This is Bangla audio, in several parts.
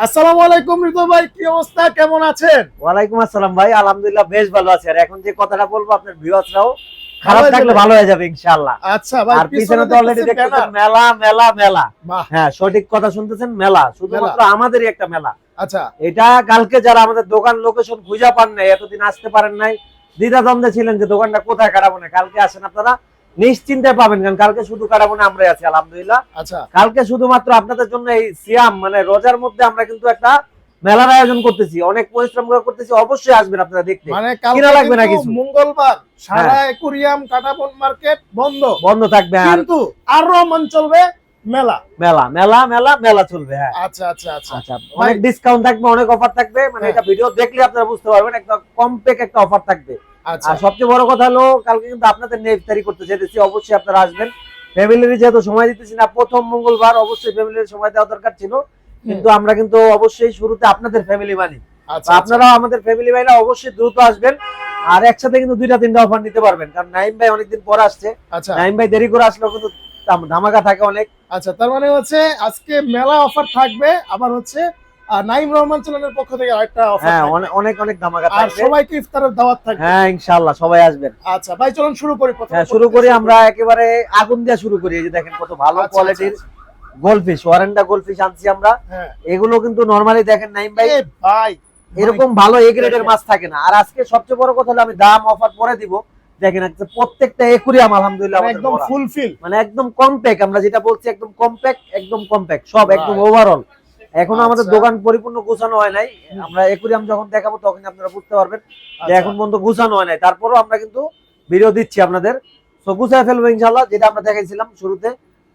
আসসালামু আলাইকুম রিতু ভাই, কি অবস্থা, কেমন আছেন? ওয়ালাইকুম আসসালাম ভাই, আলহামদুলিল্লাহ বেশ ভালো আছি। আর এখন যে কথাটা বলবো আপনার ভিউয়ার্সরাও ভালো খারাপ হয়ে থাকলে যাবে। ভালো হয়ে যাবে ইনশাআল্লাহ। আচ্ছা ভাই, আর পিছনে তো অলরেডি দেখতেছি দেখতেছেন ব্যানার। মেলা মেলা মেলা। বাহ। হ্যাঁ, সঠিক কথা শুনতেছেন, মেলা শুধুমাত্র আমাদেরই একটা মেলা। আচ্ছা এটা কালকে যারা আমাদের দোকান লোকেশন খুঁজে পান নাই, এতদিন আসতে পারেন নাই, দ্বিধাদ্বন্দ্বে ছিলেন যে দোকানটা কোথায় কাটাবো না, কালকে আসেন আপনারা নিশ্চিন্তে পাবেন, কারণ কালকে শুধু কাটাবো না আমরাই আছি আলহামদুলিল্লাহ। আচ্ছা কালকে শুধুমাত্র আপনাদের জন্য এই সিয়াম মানে রোজার মধ্যে আমরা কিন্তু একটা মেলার আয়োজন করতেছি, অনেক পরিশ্রম করে করতেছি, অবশ্যই আসবেন আপনারা দেখতে। মানে কিনা কালকে লাগবে না কিন্তু কিছু, মঙ্গলবার সারা একুরিয়াম কাটাবন মার্কেট বন্ধ বন্ধ থাকবে। আর কিন্তু আরো মন চলবে মেলা। মেলা মেলা মেলা মেলা চলবে। হ্যাঁ আচ্ছা আচ্ছা আচ্ছা আচ্ছা, অনেক ডিসকাউন্ট থাকবে, অনেক অফার থাকবে, মানে এটা ভিডিও দেখলে আপনারা বুঝতে পারবেন, একটা কমপ্যাক্ট একটা অফার থাকবে। আচ্ছা আর সবচেয়ে বড় কথা হলো কালকে কিন্তু আপনাদের নিয়ে ইফতারি করতে যেতেছি, অবশ্যই আপনারা আসবেন। ফ্যামিলির যেহেতু সময় দিতেছি না, প্রথম মঙ্গলবার অবশ্যই ফ্যামিলির সময় দেওয়া দরকার ছিল, কিন্তু আমরা কিন্তু অবশ্যই শুরুতে আপনাদের ফ্যামিলি মানি, আচ্ছা আপনারাও আমাদের ফ্যামিলি মাইনা অবশ্যই দ্রুত আসবেন। আর একসাথে কিন্তু দুইটা তিনটা অফার নিতে পারবেন, কারণ নাইম ভাই অনেকদিন পর আসছে, আচ্ছা নাইম ভাই দেরি করে আসলেও কিন্তু ধামাকা থাকে অনেক। আচ্ছা, তার মানে হচ্ছে আজকে মেলা অফার থাকবে, আবার হচ্ছে নাইম রহমান চ্যানেলের পক্ষ থেকে আরেকটা অফার হ্যাঁ, থাকবে। অনেক অনেক অনেক ধামাকা আর থাকবে। সবাইকে ইফতারের দাওয়াত থাকবে। হ্যাঁ ইনশাআল্লাহ সবাই আসবেন। আচ্ছা ভাই, চলুন শুরু করি। হ্যাঁ শুরু করি, আমরা একেবারে আগুন দিয়ে শুরু করি। এই যে দেখেন কত ভালো আচ্ছা, কোয়ালিটির আচ্ছা, গোলফিশ, ওয়ারেন্ডা গোলফিশ আনছি আমরা। হ্যাঁ এগুলো কিন্তু নরমালি দেখেন নাইম ভাই এ ভাই, এরকম ভালো এ গ্রেডের মাছ থাকে না। আর আজকে সবচেয়ে বড় কথা হলো আমি দাম অফার পরে দিব, দেখেন আজকে প্রত্যেকটা একুরিয়াম আলহামদুলিল্লাহ মানে আমাদের একদম ভরা। ফুলফিল। মানে একদম কমপ্যাক্ট, আমরা যেটা বলছি একদম কমপ্যাক্ট, একদম কমপ্যাক্ট সব একদম ওভারঅল। এখনো আমাদের আচ্ছা। দোকান পরিপূর্ণ গোছানো হয় নাই, আমরা একুরিয়াম যখন দেখাবো তখন আপনারা বুঝতে পারবেন যে আচ্ছা। এখন পর্যন্ত গোছানো হয় নাই, তারপরেও আমরা কিন্তু ভিডিও দিচ্ছি আপনাদের, তো গুছায় ফেলবো ইনশাআল্লাহ। যেটা আমরা দেখাইছিলাম শুরুতে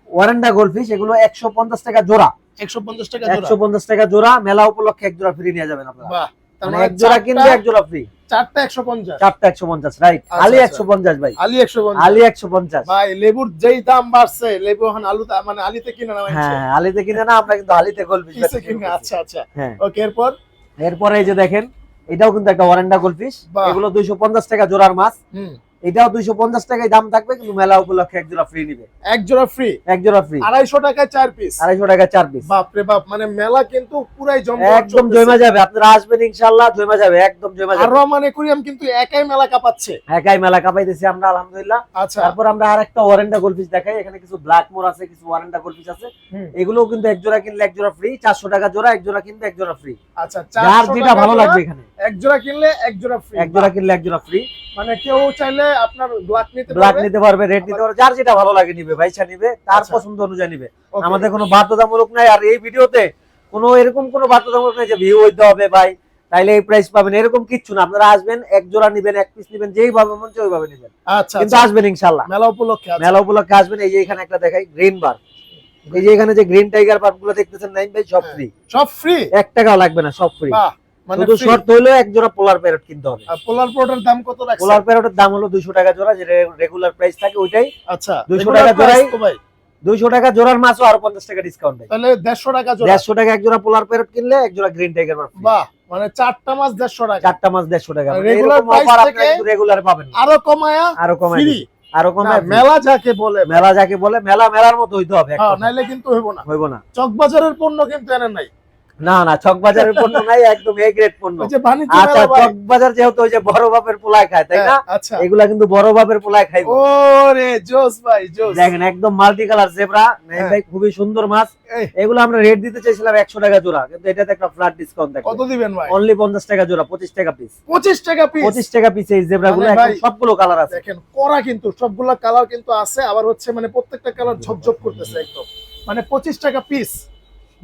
ওয়ারেন্ডা গোলফিশ, এগুলো 150 টাকা জোড়া, 150 টাকা জোড়া। 150 টাকা জোড়া। মেলা উপলক্ষে এক জোড়া ফ্রি নিয়ে যাবেন আপনারা। বাহ, তার মানে মানে এক জোড়া কিনবে এক জোড়া ফ্রি। চারটা 150, চারটা 150, রাইট। আচ্ছা, আলি আচ্ছা। 150 ভাই, আলি 150, আলি 150। ভাই লেবুর যেই দাম বাড়ছে, লেবু এখন আলু মানে আলিতে কিনে না মানছে। হ্যাঁ আলিতে কিনে না, আমরা কিন্তু আলিতে গোলফিশ কিসে কিনে? আচ্ছা আচ্ছা, হ্যাঁ। ওকে। এরপর এরপরে এই যে দেখেন, এটাও কিন্তু একটা ওয়ারেন্ডা গোলফিশ, বাহ। এগুলো 250 টাকা জোড়ার মাছ। হুম, এটাও 250 টাকায় দাম থাকবে, কিন্তু মেলা উপলক্ষে এক জোড়া ফ্রি নিবে, এক জোড়া ফ্রি, এক জোড়া ফ্রি, 250 টাকায় 4 পিস। 250 টাকা 4 পিস। বাপ রে বাপ, মানে মেলা কিন্তু পুরাই জমজমাট একদম চলতেছে। জমা যাবে, আপনারা আসবেন ইনশাআল্লাহ, জমা যাবে, একদম জমা আর যাবে। রহমান একুরিয়াম কিন্তু একাই মেলা কাঁপাচ্ছে। একাই মেলা কাপাইতেছি আমরা আলহামদুলিল্লাহ। আচ্ছা, তারপর আমরা আরেকটা ওয়ারেন্টা গোলফিশ দেখাই, এখানে কিছু ব্ল্যাক মোর আছে, কিছু ওয়ারেন্টা গোলফিশ আছে। হুম, এগুলোও কিন্তু এক জোড়া কিনলে এক জোড়া ফ্রি, 400 টাকা জোড়া, এক জোড়া কিনলে এক জোড়া ফ্রি। আচ্ছা, যার 400 যেটা টাকা ভালো জোড়া, লাগবে এখানে এক জোড়া কিনলে এক জোড়া ফ্রি। এক জোড়া কিনলে এক জোড়া ফ্রি। মানে কেউ চাইলে আপনার ব্ল্যাক নিতে ব্ল্যাক পারবে। নিতে পারবে, রেড নিতে পারবে, যার যেটা ভালো লাগে নিবে, ভাইসা নিবে, তার আচ্ছা। পছন্দ অনুযায়ী নিবে। Okay. আমাদের কোনো বাধ্যতামূলক নাই। আর এই ভিডিওতে কোনো এরকম কোনো বাধ্যতামূলক নাই যে ভিউ হইতে হবে ভাই তাইলে এই প্রাইস পাবেন, এরকম কিচ্ছু না। আপনারা আসবেন, এক জোড়া নিবেন, এক পিস নিবেন, যেই ভাবে মন চায় ওইভাবে নিবেন, আচ্ছা, কিন্তু আচ্ছা, আসবেন ইনশাআল্লাহ মেলা উপলক্ষে। আচ্ছা। মেলা উপলক্ষে আসবেন। এই যে এখানে একটা দেখাই গ্রিন বার, এই যে এখানে যে গ্রিন টাইগার পার্ক গুলো দেখতেছেন নাইম ভাই, সব ফ্রি, সব ফ্রি, 1 টাকাও লাগবে না, সব ফ্রি। বাহ, মানে শুধু শর্ত হইলো এক জোড়া পোলার প্যারট কিনতে হবে। পোলার পোর্টের দাম কত রাখছেন? পোলার প্যারটের দাম হলো 200 টাকা জোড়া, যে রেগুলার প্রাইস থাকে ওইটাই। আচ্ছা, 200 regular টাকা price জোড়াই। তো ভাই, 200 টাকা জোড়ার মাছও আরো 50 টাকা ডিসকাউন্ট দেয়, তাহলে 150 টাকা জোড়া। 150 টাকা এক জোড়া পোলার প্যারট কিনলে এক জোড়া গ্রিন টাইগার পাবেন। বাহ, মানে চারটা মাছ 150 টাকা। চারটা মাছ 150 টাকা। আর মানে regular এরকম price অফার থেকে আপনারা কিন্তু রেগুলারে পাবেন না। আরো কমায়া আরো কমায় ফ্রি, দিই, আরো কমায় free। মেলা যাকে বলে। মেলা যাকে বলে, মেলা মেলার মতো হইতে হবে, এক হ্যাঁ, কথায়। নাইলে কিন্তু হইব না। হইব না। চকবাজারের পণ্য কিন্তু এনে নাই। না না, চকবাজারের পণ্য নাই, একদম এ গ্রেড পণ্য। ওই যে বাণিজ্য আচ্ছা, মেলা ভাই। চকবাজার যেহেতু ওই যে বড় বাপের পোলায় খায়, তাই না? আচ্ছা, এগুলা কিন্তু বড় বাপের পোলায় খাইবো। ওরে জোস ভাই, জোস। দেখেন একদম মাল্টি কালার জেব্রা, নাইম হ্যাঁ। ভাই খুবই সুন্দর মাছ। এই, এগুলো আমরা রেট দিতে চাইছিলাম 100 টাকা জোড়া, কিন্তু এটাতে একটা ফ্ল্যাট ডিসকাউন্ট থাকবে। কত দিবেন ভাই? অনলি 50 টাকা জোড়া, 25 টাকা পিস। 25 টাকা পিস। 25 টাকা পিস এই জেব্রা গুলো, মানে একদম ভাই, সবগুলো কালার আছে। দেখেন করা কিন্তু সবগুলা কালার কিন্তু আছে, আবার হচ্ছে মানে প্রত্যেকটা কালার ঝকঝক করতেছে একদম। মানে 25 টাকা পিস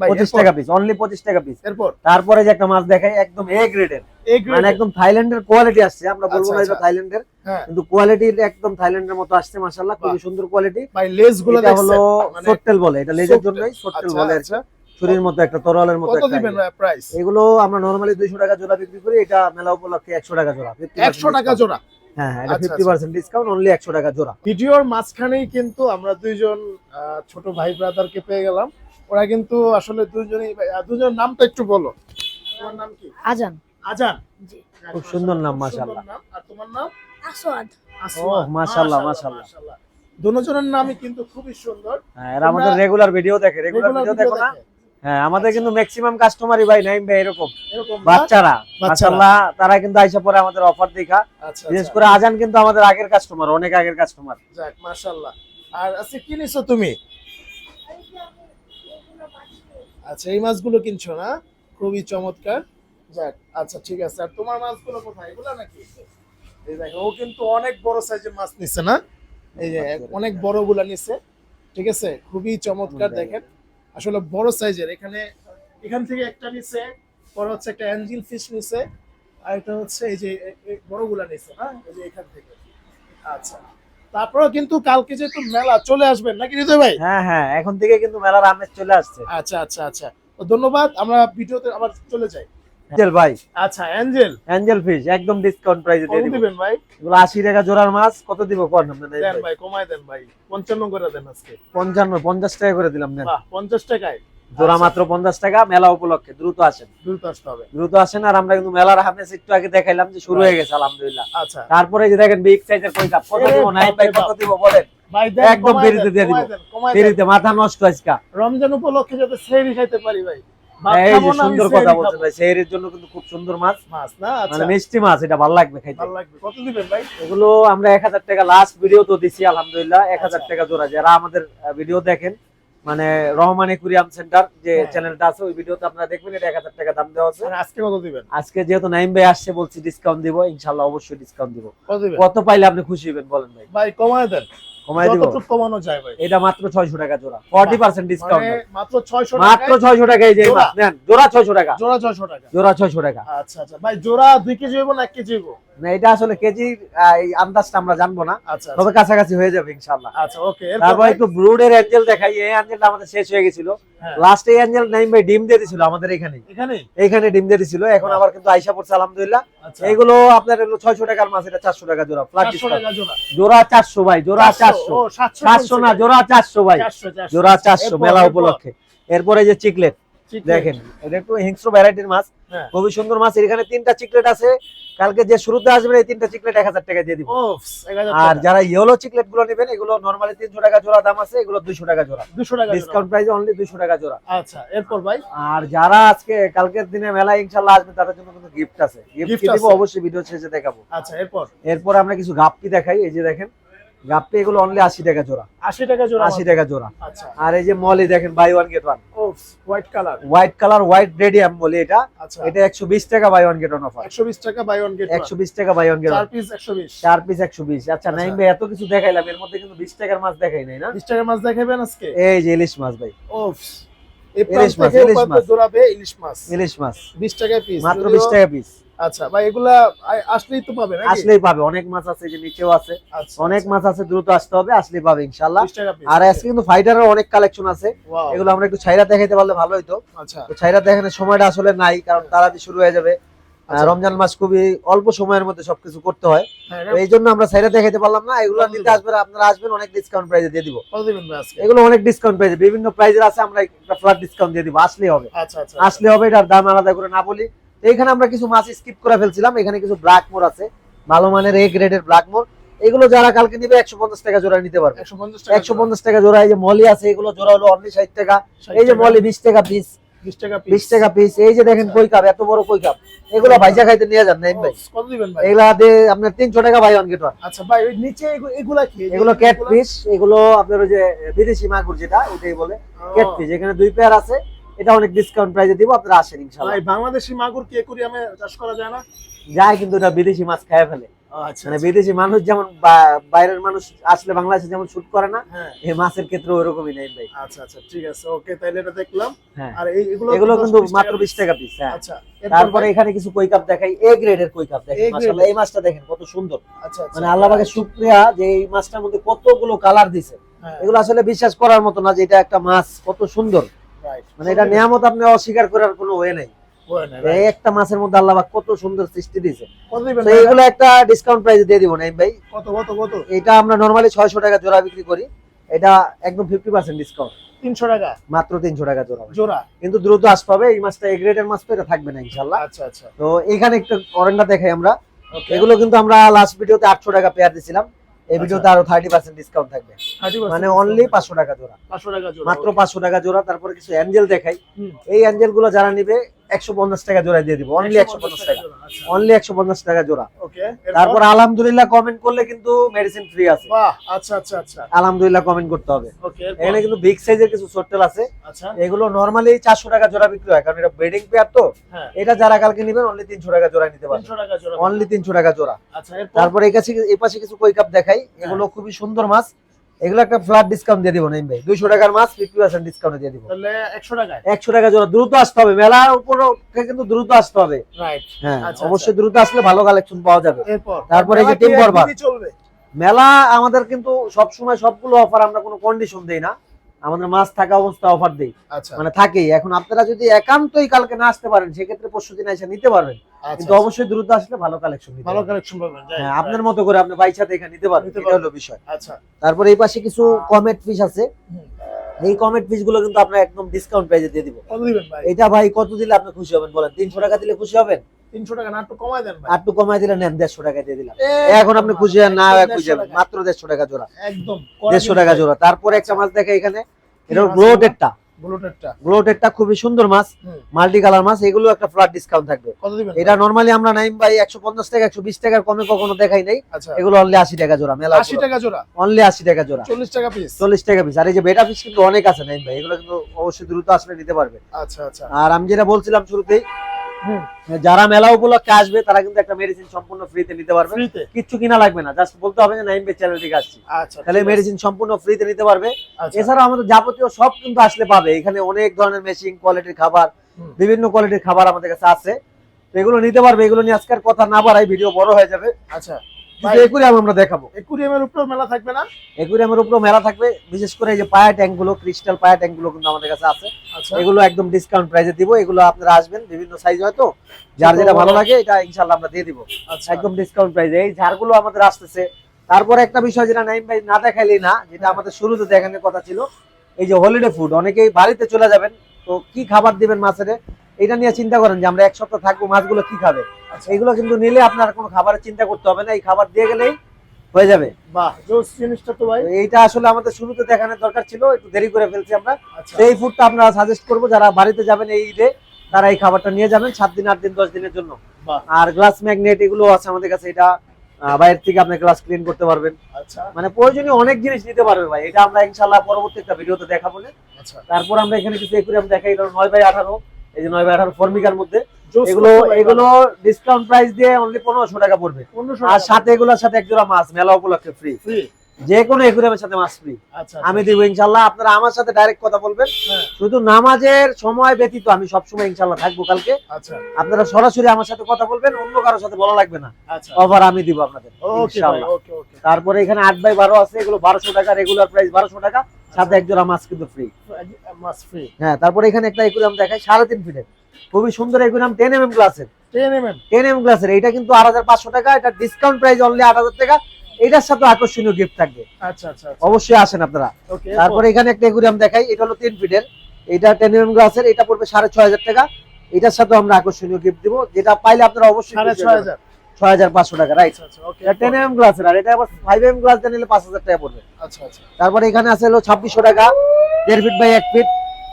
ভাই। 25 টাকা পিস, অনলি 25 টাকা পিস। এরপর তারপরে যে একটা মাছ দেখাই, একদম এ গ্রেডের, এই গ্রেড, মানে একদম থাইল্যান্ডের কোয়ালিটি আসছে। আমরা বলবো না আচ্ছা, এটা আচ্ছা। থাইল্যান্ডের, হ্যাঁ কিন্তু কোয়ালিটি একদম থাইল্যান্ডের মতো আসছে মাশাআল্লাহ, খুবই সুন্দর কোয়ালিটি। ভাই, লেজ গুলো এটা হলো মানে সোটটেল বলে, এটা লেজের সোটটেল। জন্যই সোটটেল আচ্ছা, বলে। আচ্ছা। ছুরির মতো একটা তরোয়ালের মতো কত একটা দিবেন idea। ভাই প্রাইস? এগুলো আমরা নরমালি 200 টাকা জোড়া বিক্রি করি, এটা মেলা উপলক্ষে 100 টাকা জোড়া, 100 টাকা জোড়া। হ্যাঁ হ্যাঁ, এটা আচ্ছা, 50% ডিসকাউন্ট, অনলি 100 টাকা জোড়া। ভিডিওর মাঝখানেই কিন্তু আমরা দুইজন ছোট ভাই ব্রাদারকে পেয়ে গেলাম। ওরা কিন্তু আসলে দুইজনই, দুজনের নামটা একটু বলো। তোমার নাম কি? আজান। আজান। জি। খুব সুন্দর নাম, খুব মাশাআল্লাহ। সুন্দর নাম। আর তোমার নাম? আসওয়াদ। আসওয়াদ। মাশাআল্লাহ, মাশাআল্লাহ। দুজনের নামই কিন্তু খুবই সুন্দর। হ্যাঁ, এরা আমাদের রেগুলার ভিডিও দেখে, রেগুলার ভিডিও দেখো না? দেখে। হ্যাঁ, আমাদের কিন্তু ম্যাক্সিমাম কাস্টমারই ভাই নাইম ভাই এরকম এরকম না? বাচ্চারা, বাচ্চারা। মাশাআল্লাহ, তারা কিন্তু আইসা পরে আমাদের অফার দেখা। আচ্ছা বিশেষ আচ্ছা। করে আজান কিন্তু আমাদের আগের কাস্টমার, অনেক আগের কাস্টমার। যাক মাশাআল্লাহ। আর আজকে কি নিছো তুমি? আচ্ছা এই মাছগুলো কিনছো না, খুবই চমৎকার। যাক আচ্ছা ঠিক আছে। আর তোমার মাছগুলো কোথায়, এগুলা নাকি? এই দেখো ও কিন্তু অনেক বড় সাইজের মাছ নিছে না, এই যে অনেক বড়গুলা নিছে। ঠিক আছে, খুবই চমৎকার। দেখেন আসলে বড় সাইজের। এখান থেকে একটা নিছে, পরে হচ্ছে একটা অ্যাঞ্জেল ফিশ নিছে, আর এটা হচ্ছে এই যে এই বড়গুলা নিছে না, এই যে এখান থেকে। আচ্ছা তারপরেও কিন্তু কালকে যেহেতু মেলা, চলে আসবেন নাকি হৃদয় ভাই? হ্যাঁ হ্যাঁ, এখন থেকে কিন্তু মেলার আমেজ চলে আসছে। আচ্ছা আচ্ছা আচ্ছা, তো ধন্যবাদ, আমরা ভিডিওতে আবার চলে যাই। অ্যাঞ্জেল ভাই, আচ্ছা অ্যাঞ্জেল অ্যাঞ্জেল ফিশ একদম ডিসকাউন্ট প্রাইসে কত দিয়ে দিব। দিবেন ভাই? এগুলো 80 টাকা জোড়ার মাছ, কত দিব কোন আপনাদের? দেন ভাই, কমায় দেন ভাই, 55 করে দেন আজকে। 55 50 টাকা করে দিলাম। দেন বাহ, 50 টাকায় জোড়া আচ্ছা, মাত্র 50 টাকা, মেলা উপলক্ষে। দ্রুত আসেন, দ্রুত আসতে হবে। দ্রুত আসেন। আর আমরা কিন্তু মেলার হামেস একটু আগে দেখাইলাম যে শুরু হয়ে গেছে আলহামদুলিল্লাহ। আচ্ছা তারপরে যে দেখেন বিগ সাইজের কই কাপ, কত এ দিব? নাই ভাই, বাপ রে কত দিব বলেন? ভাই দেন, একদম কমায় ফ্রিতে দেন, দিয়ে দিব। কমায় দেন, কমায় দেন। ফ্রিতে, মাথা নষ্ট আজকে। রমজান উপলক্ষে যাতে সেহরি খাইতে পারি ভাই। ভাত এই খাবো যে না, আমি সুন্দর সেহরি কথা বলছেন খাবো। ভাই, সেহরির জন্য কিন্তু খুব সুন্দর মাছ, মাছ না, মানে আচ্ছা মিষ্টি মাছ, এটা ভালো লাগবে খাইতে। ভালো লাগবে। কত দিবেন ভাই? এগুলো আমরা 1000 টাকা লাস্ট ভিডিও তো দিছি আলহামদুলিল্লাহ, 1000 আচ্ছা। টাকা জোড়া। যারা আমাদের ভিডিও দেখেন, মানে রহমান একুরিয়াম সেন্টার যে হ্যাঁ। চ্যানেলটা আছে, ওই ভিডিওতে আপনারা দেখবেন এটা 1000 টাকা দাম দেওয়া আছে। আর আজকে কত দিবেন? আজকে যেহেতু নাইম ভাই আসছে, বলছি ডিসকাউন্ট দিব, ইনশাআল্লাহ অবশ্যই ডিসকাউন্ট দিব। কত দিবেন? কত পাইলে আপনি খুশি হবেন বলেন ভাই? ভাই কমায় দেন, কমাই দিব। যতটুকু কমানো যায় ভাই। এটা মাত্র 600 টাকা জোড়া, 40% ডিসকাউন্ট। মানে মাত্র 600 মাত্র টাকা, 600 টাকা। এই যে এই জোড়া? মাছ নেন, জোড়া 600 টাকা। জোড়া 600 টাকা। জোড়া 600 টাকা। আচ্ছা আচ্ছা ভাই, জোড়া 2 কেজি হইব না 1 কেজি হইব? না, এটা আসলে কেজির এই আন্দাজটা আমরা জানবো না, আচ্ছা তবে কাছাকাছি হয়ে যাবে ইনশাআল্লাহ। আচ্ছা ওকে। তারপর একটু ব্রুডের অ্যাঞ্জেল দেখাই। এই অ্যাঞ্জেলটা আমাদের শেষ হয়ে গেছিল, হ্যাঁ। লাস্টে অ্যাঞ্জেল নাইম ভাই ডিম দিয়ে দিছিল আমাদের এখানে, এখানে এইখানে ডিম দিয়ে দিছিল। এখন আবার কিন্তু আইসা পড়ছে আলহামদুলিল্লাহ। আচ্ছা এইগুলো আপনার হলো 600 টাকার মাছ, এটা 400 টাকা জোড়া, ফ্ল্যাট 400 টাকা জোড়া। জোড়া 400 ভাই, জোড়া 400। ও 700 700 না, জোড়া 400 ভাই, 400 জোড়া 400 মেলা উপলক্ষে। এরপরে যে চিকলেট দেখেন, এটা একটু হিংস্র ভ্যারাইটির মাছ, হ্যাঁ। খুবই সুন্দর মাছ। এখানে 3টা চিকলেট আছে, কালকে যে শুরুতে আসবে এই 3টা চিকলেট 1000 টাকা দিয়ে দিব। ওফ 1000 আর টাকা। যারা ইয়েলো চিকলেট গুলো নেবেন, এগুলো নরমালি 300 টাকা জোড়া দাম আছে, এগুলো 200 টাকা জোড়া, 200 টাকা ডিসকাউন্ট প্রাইসে অনলি 200 টাকা জোড়া। আচ্ছা এরপর ভাই? আর যারা আজকে কালকের দিনে মেলায় ইনশাআল্লাহ আসবে, তাদের জন্য কিন্তু গিফট আছে। গিফট Gift কি দিব আছে? অবশ্যই ভিডিও শেষে দেখাবো। আচ্ছা এরপর? এরপর আমরা কিছু গাপ্পি দেখাই। এই যে দেখেন গাপ্পি, এগুলো অনলি 80 টাকা জোড়া, 80 টাকা জোড়া। 80 টাকা জোড়া। আচ্ছা আর এই যে মলি দেখেন, buy one get one, of white colour. White colour, white radium বলি এটা। আচ্ছা এটা 120 টাকা buy one get one offer, 120 টাকা বাই ওয়ান গেট 120 টাকা buy one get 4 one, piece 120। 4 piece 120। আচ্ছা নাইম ভাই, এত কিছু দেখাইলাম, এর মধ্যে কিন্তু 20 টাকার মাছ দেখাই নাই না? 20 টাকার মাছ দেখাবেন আজকে? এই যে ইলিশ মাছ ভাই, ওফ এই ইলিশ মাছ, থেকে ইলিশ উপাতে মাছ। জোড়াবে ইলিশ মাছ। ইলিশ মাছ 20 টাকা পিস, মাত্র 20 টাকা পিস। আচ্ছা ভাই এগুলা আসলেই তো পাবে নাকি? আসলেই পাবে, অনেক মাছ আছে, যে নিচেও আছে আচ্ছা অনেক মাছ আছে, দ্রুত আসতে হবে, আসলেই পাবে ইনশাআল্লাহ। 20 টাকা পিস। আর আজকে কিন্তু ফাইটারের অনেক কালেকশন আছে, ওয়াও এগুলো আমরা একটু ছাইরা দেখাইতে পারলে ভালো হইতো। আচ্ছা তো ছাইরা দেখানোর সময়টা আসলে নাই, কারণ তাড়াতাড়ি শুরু হয়ে যাবে। আচ্ছা। রমজান মাস খুবই অল্প সময়ের মধ্যে সবকিছু করতে হয়, হ্যাঁ তো এই জন্য আমরা ছাইরা দেখাইতে পারলাম না। এগুলো কত নিতে দিবেন? আসবেন, আপনারা আসবেন, অনেক ডিসকাউন্ট প্রাইসে দিয়ে দিব। কত দিবেন ভাই আজকে? এগুলো অনেক ডিসকাউন্ট প্রাইসে, বিভিন্ন প্রাইজের আছে, আমরা একটা ফ্ল্যাট ডিসকাউন্ট দিয়ে দিব, আসলেই হবে। আচ্ছা আচ্ছা আসলে হবে, এটার দাম আলাদা করে না বলি। তো এখানে আমরা কিছু মাছ স্কিপ করে ফেলছিলাম, এখানে কিছু ব্ল্যাক মোর আছে, ভালো মানের এ গ্রেডের ব্ল্যাক মোর। এগুলো যারা কালকে নিবে 150 টাকা জোড়া নিতে পারবে, 150 টাকা 150 টাকা জোড়া। এই যে মলি আছে, এগুলো জোড়া হলো অনলি 60 টাকা। এই যে মলি 20 টাকা পিস, 20 টাকা 20 টাকা পিস। এই যে দেখেন কই কাপ, এত বড় কই কাপ, এগুলো ভাইজা খাইতে নিয়ে যান নাইম ভাই। কত দিবেন ভাই? এগুলা দিয়ে আপনার 300 টাকা বাই ওয়ান গেট ওয়ান। আচ্ছা ভাই ওই নিচে এগুলা কি? এগুলো ক্যাট ফিশ, এগুলো আপনার ওই যে বিদেশি মাগুর যেটা, ওটাই বলে ক্যাট ফিশ। এখানে 2 পেয়ার আছে, এটা অনেক ডিসকাউন্ট প্রাইসে দিব, আপনারা আসেন ইনশাআল্লাহ। ভাই বাংলাদেশি মাগুর কি একুরিয়ামে চাষ করা যায় না? যায়, কিন্তু এটা বিদেশি মাছ খায় ফেলে। আচ্ছা মানে বিদেশি মানুষ যেমন বাইরের মানুষ আসলে বাংলাদেশে যেমন শুট করে না, হ্যাঁ এই মাছের ক্ষেত্রে ওরকমই নাই ভাই। আচ্ছা আচ্ছা ঠিক আছে ওকে, তাহলে এটা দেখলাম। হ্যাঁ, আর এগুলো কিন্তু মাত্র 20 টাকা পিস। হ্যাঁ, আচ্ছা তারপরে এখানে কিছু কই কাপ দেখাই, এ গ্রেডের কই কাপ দেখেন, A grade মাশাআল্লাহ। এই মাছটা দেখেন কত সুন্দর, আচ্ছা আচ্ছা মানে আল্লাহ পাকের শুকরিয়া যে এই মাছটার মধ্যে কতগুলো কালার দিছে। হ্যাঁ, এগুলো আসলে বিশ্বাস করার মতো না যে এটা একটা মাছ কত সুন্দর, right. মানে এটা নিয়ামত, আপনি অস্বীকার করার কোনো ওয়ে নাই। হয় না, এই right. একটা মাছের মধ্যে আল্লাহ পাক কত সুন্দর সৃষ্টি দিয়েছে। কত দিবেন তো ভাই? এগুলো একটা ডিসকাউন্ট প্রাইসে দিয়ে দিব নাইম ভাই। কত কত কত? এটা আমরা নরমালি 600 টাকা জোড়া বিক্রি করি, এটা একদম 50% ডিসকাউন্ট, 300 টাকা মাত্র 300 টাকা জোড়া। জোড়া। কিন্তু দ্রুত আসতে হবে, এই মাছটা এ গ্রেডের মাছ তো, এটা থাকবে না ইনশাআল্লাহ। আচ্ছা আচ্ছা তো এখানে একটা অরেন্ডা দেখাই আমরা। ওকে এগুলো কিন্তু আমরা লাস্ট ভিডিওতে 800 টাকা পেয়ার দিছিলাম, এই ভিডিওতে আরো 30% ডিসকাউন্ট থাকবে, 30% মানে অনলি 500 টাকা জোড়া, 500 টাকা জোড়া, মাত্র 500 টাকা জোড়া। তারপরে কিছু অ্যাঞ্জেল দেখাই, এই অ্যাঞ্জেল গুলো যারা নিবে 150 টাকা জোড়া দিয়ে দিব, অনলি 150 টাকা, অনলি 150 টাকা জোড়া। ওকে, তারপর আলহামদুলিল্লাহ কমেন্ট করলে কিন্তু মেডিসিন ফ্রি আছে। বাহ, আচ্ছা আচ্ছা আচ্ছা, আলহামদুলিল্লাহ কমেন্ট করতে হবে। ওকে, এখানে কিন্তু বিগ সাইজের কিছু চট্টেল আছে, আচ্ছা, এগুলো নরমালি 400 টাকা জোড়া বিক্রি হয়, কারণ এটা ব্রিডিং পেয়ার তো। হ্যাঁ, এটা যারা কালকে নেবেন অনলি 300 টাকা জোড়া নিতে পারবেন, 300 টাকা জোড়া, অনলি 300 টাকা জোড়া। আচ্ছা, তারপর এই পাশে কিছু কই কাপ দেখাই, এগুলো খুবই সুন্দর মাছ, এগুলো একটা ফ্ল্যাট ডিসকাউন্ট দিয়ে দিব নাইম ভাই, 200 টাকার মাছ 50% ডিসকাউন্টে দিয়ে দিব, তাহলে 100 টাকায়, 100 টাকা জোড়া। দ্রুত আসতে হবে, মেলার উপর কিন্তু দ্রুত আসতে হবে, রাইট, হ্যাঁ আচ্ছা, অবশ্যই দ্রুত আসলে ভালো কালেকশন পাওয়া যাবে। এরপর তারপরে এই যে টিম বরবার চলবে মেলা, আমাদের কিন্তু সব সময় সবগুলো অফার আমরা কোনো কন্ডিশন দেই না, আমাদের মাছ থাকা অবস্থা অফার দেই, আচ্ছা, মানে থাকেই। এখন আপনারা যদি একান্তই কালকে না আসতে পারেন সেক্ষেত্রে পরশু দিন এসে নিতে পারবেন, কিন্তু অবশ্যই দ্রুত আসলে ভালো কালেকশন নিতে ভালো পারবেন। কালেকশন পাবেন, হ্যাঁ, আপনার মতো করে আপনি বাইচা দেখে নিতে পারবেন, এটা হলো বিষয়। আচ্ছা, তারপরে এই পাশে কিছু কমেট ফিশ আছে, এই কমেট ফিশ গুলো কিন্তু আপনার একদম ডিসকাউন্ট প্রাইসে দিয়ে দিব। কত দিবেন ভাই? এটা ভাই কত দিলে আপনি খুশি হবেন বলেন? 300 টাকা দিলে খুশি হবেন? 300 টাকা না, একটু কমায় দেন ভাই, আর একটু কমাই দিলে নেন, 150 টাকা দিয়ে দিলাম। এখন আপনি খুশি হন না? খুশি হবেন, মাত্র 150 টাকা জোড়া, একদম 150 টাকা জোড়া। তারপরে একটা মাছ দেখে এখানে, এটা গ্লোটেডটা, গ্লোটেডটা খুবই সুন্দর মাছ, মাল্টি কালার মাছ, এগুলো একটা ফ্ল্যাট ডিসকাউন্ট থাকবে। কত দিবেন? এটা নরমালি আমরা নাইম ভাই 150 টাকা 120 টাকার কমে কখনো দেখাই নাই, আচ্ছা, এগুলো অনলি 80 টাকা জোড়া, মেলা 80 টাকা জোড়া, অনলি 80 টাকা জোড়া, 40 টাকা পিস, 40 টাকা পিস। আর এই যে বেটা পিস কিন্তু অনেক আছে নাইম ভাই, এগুলো কিন্তু অবশ্যই দ্রুত আসলে নিতে পারবে। আচ্ছা আচ্ছা, আর আমি যেটা বলছিলাম শুরুতেই, যারা মেলা উপলক্ষে আসবে তারা কিন্তু একটা মেডিসিন সম্পূর্ণ ফ্রিতে নিতে পারবে, কিচ্ছু কিনা লাগবে না, জাস্ট বলতে হবে যে নাইম ভাই চ্যানেল থেকে আসছি, আচ্ছা, তাহলে মেডিসিন সম্পূর্ণ ফ্রিতে নিতে পারবে। আচ্ছা, এছাড়া আমাদের যাবতীয় সব কিন্তু আসলে পাবে, এখানে অনেক ধরনের মেশিন কোয়ালিটির খাবার, বিভিন্ন কোয়ালিটির খাবার আমাদের কাছে আছে, তো এগুলো নিতে পারবে। এগুলো নিয়ে আজকের কথা না বাড়াই, ভিডিও বড় হয়ে যাবে। আচ্ছা, একুরিয়াম আমরা দেখাবো, একুরিয়ামের উপর মেলা থাকবে না? একুরিয়ামের উপর মেলা থাকবে, বিশেষ করে এই যে পায়া ট্যাঙ্ক গুলো, ক্রিস্টাল পায়া ট্যাঙ্ক গুলো কিন্তু আমাদের কাছে আছে, এগুলো একদম ডিসকাউন্ট প্রাইসে দিব। এগুলো আপনারা আসবেন, বিভিন্ন সাইজ হয়তো যার যেটা ভালো লাগে এটা ইনশাআল্লাহ আমরা দিয়ে দিব একদম ডিসকাউন্ট প্রাইসে। এই ঝাড়গুলো আমাদের আসতেছে। তারপর একটা বিষয় যেটা নাইম ভাই না দেখাইলেই না, যেটা আমাদের শুরুতে দেখানোর কথা ছিল, এই যে হলিডে ফুড, অনেকেই বাড়িতে চলে যাবেন, তো কি খাবার দিবেন মাছের, এটা নিয়ে চিন্তা করেন যে আমরা এক সপ্তাহ থাকবো, মাছগুলো কি খাবে। এইগুলো কিন্তু নিলে আপনার কোনো খাবারের চিন্তা করতে হবে না, এই খাবার দিয়ে গেলেই হয়ে যাবে। বাহ, জোস জিনিসটা তো ভাই। এইটা আসলে আমাদের শুরুতে দেখানোর দরকার ছিল, একটু দেরি করে ফেলছি আমরা। এই ফুডটা আপনারা সাজেস্ট করবো, যারা বাড়িতে যাবেন এই ঈদে তারা এই খাবারটা নিয়ে যাবেন 7 দিন 8 দিন 10 দিনের জন্য। আর গ্লাস ম্যাগনেট এগুলো আছে আমাদের কাছে, এটা বাইরে থেকে আপনি গ্লাস ক্লিন করতে পারবেন, মানে প্রয়োজনীয় অনেক জিনিস নিতে পারবেন ভাই। এটা আমরা ইনশাআল্লাহ পরবর্তী একটা ভিডিওতে দেখাবো না। তারপর আমরা এখানে কিছু একুরিয়াম দেখাই, 9x18, এই যে 9x18 ফর্মিকার মধ্যে, এগুলো ডিসকাউন্ট প্রাইস দিয়ে অনলি 1500 টাকা পড়বে। আর সাথে এগুলোর সাথে এক জোড়া মাছ মেলা উপলক্ষে ফ্রি, যে কোনো একুরিয়ামের সাথে মাছ ফ্রি আমি দিব ইনশাআল্লাহ। আপনারা আমার সাথে ডাইরেক্ট কথা বলবেন, শুধু নামাজের সময় ব্যতীত আমি সব সময় ইনশাআল্লাহ থাকবো কালকে। আপনারা সরাসরি আমার সাথে কথা বলবেন, অন্য কারোর সাথে বলা লাগবে না, অফার আমি দিব আপনাদের ইনশাআল্লাহ। তারপরে এখানে 8x12 আছে, এগুলো 1200 টাকা, রেগুলার প্রাইস 1200 টাকা, সাথে এক জোড়া মাছ কিন্তু ফ্রি, মাছ ফ্রি। হ্যাঁ, তারপরে এখানে একটা একুরিয়াম দেখাই 3.5 ফিটের, খুবই সুন্দর একুরিয়াম, 10mm গ্লাসের, 10mm গ্লাসের। এটা কিন্তু 8500 টাকা, এটা ডিসকাউন্ট প্রাইস অনলি 8000 টাকা। এটার সাথে আকর্ষণীয় গিফট থাকবে, আচ্ছা আচ্ছা, অবশ্যই আসেন আপনারা। তারপরে এখানে একটা একুরিয়াম দেখাই, এটা হলো 3 ফিটের, এটা 10mm গ্লাসের, এটা পড়বে 6500 টাকা। এটার সাথে আমরা আকর্ষণীয় গিফট দিব, যেটা পাইলে আপনারা অবশ্যই 6500 টাকা, রাইট। 10mm গ্লাসের, আর এটা আবার 5mm গ্লাস দিয়ে নিলে 5000 টাকা পড়বে। তারপরে এখানে আছে হলো 2600 টাকা, 1.5 ফিট বাই 1 ফিট,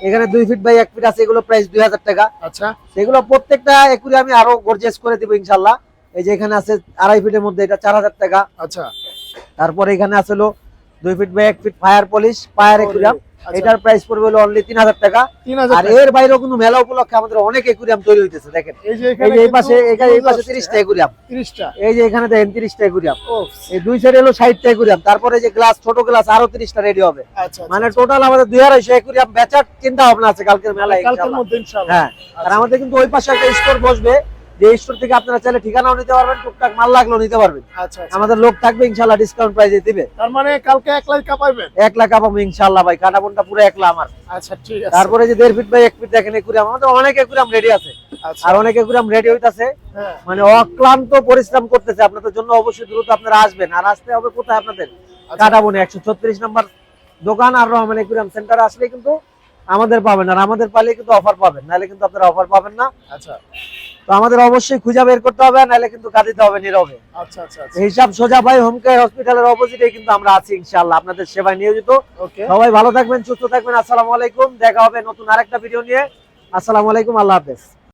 এখানে 2 ফিট বাই 1 ফিট আছে, এগুলো প্রাইস 2000 টাকা। আচ্ছা, সেগুলো প্রত্যেকটা একুরিয়ামে আরো গর্জিয়াস করে দিব ইনশাআল্লাহ। এই যে এখানে আছে 2.5 ফিটের মধ্যে, এটা 4000 টাকা। আচ্ছা, তারপরে এখানে আছে হলো 2 feet by 1 feet fire polish fire aquarium, এটার প্রাইস পড়বে হলো অনলি 3000 টাকা। আর এর বাইরেও কিন্তু মেলা উপলক্ষে আমাদের অনেক একুরিয়াম তৈরি হইতেছে, দেখেন এই যে এই পাশে 30টা একুরিয়াম, এই যে এখানে দেখেন 30টা একুরিয়াম, এই দুই সাইডে হলো 60টা একুরিয়াম। তারপরে যে গ্লাস, ছোট গ্লাস আরো 30টা রেডি হবে, মানে টোটাল আমাদের 2200 একুরিয়াম বেচার চিন্তা ভাবনা আছে কালকের মেলায় ইনশাআল্লাহ। হ্যাঁ, আর আমাদের কিন্তু ওই পাশে একটা স্টোর বসবে, যে স্টোর থেকে আপনারা চাইলে ঠিকানাও নিতে পারবেন, টুকটাক মাল লাগলেও নিতে পারবেন। আমাদের লোক থাকবে ইনশাআল্লাহ, ডিসকাউন্ট প্রাইসে দিবে। তার মানে কালকে 1 লাখ কাপাইবেন? 1 লাখ কাপাবো ইনশাআল্লাহ ভাই, কাটাবনটা পুরো 1 লাখ আমার। আচ্ছা, ঠিক আছে। তারপরে যে 1.5 ফিট বাই 1 ফিট দেখেন একুরিয়াম, আমাদের অনেক একুরিয়াম রেডি আছে, আর অনেক একুরিয়াম রেডি হইতাছে, মানে অক্লান্ত পরিশ্রম করতেছে আপনাদের জন্য। অবশ্যই দ্রুত আপনারা আসবেন, আর আসতে হবে কোথায় আপনাদের? কাটাবনে 136 নম্বর দোকান আর রহমান একুরিয়াম সেন্টারে আসলে কিন্তু আমাদের পাবেন, আর আমাদের পালে কিন্তু অফার পাবেন, নাহলে কিন্তু আপনারা অফার পাবেন না। আচ্ছা তো আমাদের অবশ্যই খুঁজে বের করতে হবে, নাহলে কিন্তু কাঁদিতে হবে নীরবে। আচ্ছা আচ্ছা আচ্ছা হিসাব সোজা ভাই হোম কেয়ার হসপিটালের অপোজিটে কিন্তু আমরা আছি ইনশাআল্লাহ, আপনাদের সেবায় নিয়োজিত। ওকে সবাই ভালো থাকবেন, সুস্থ থাকবেন। আসসালামু আলাইকুম, দেখা হবে নতুন আরেকটা ভিডিও নিয়ে। আসসালামু আলাইকুম, আল্লাহ হাফেজ।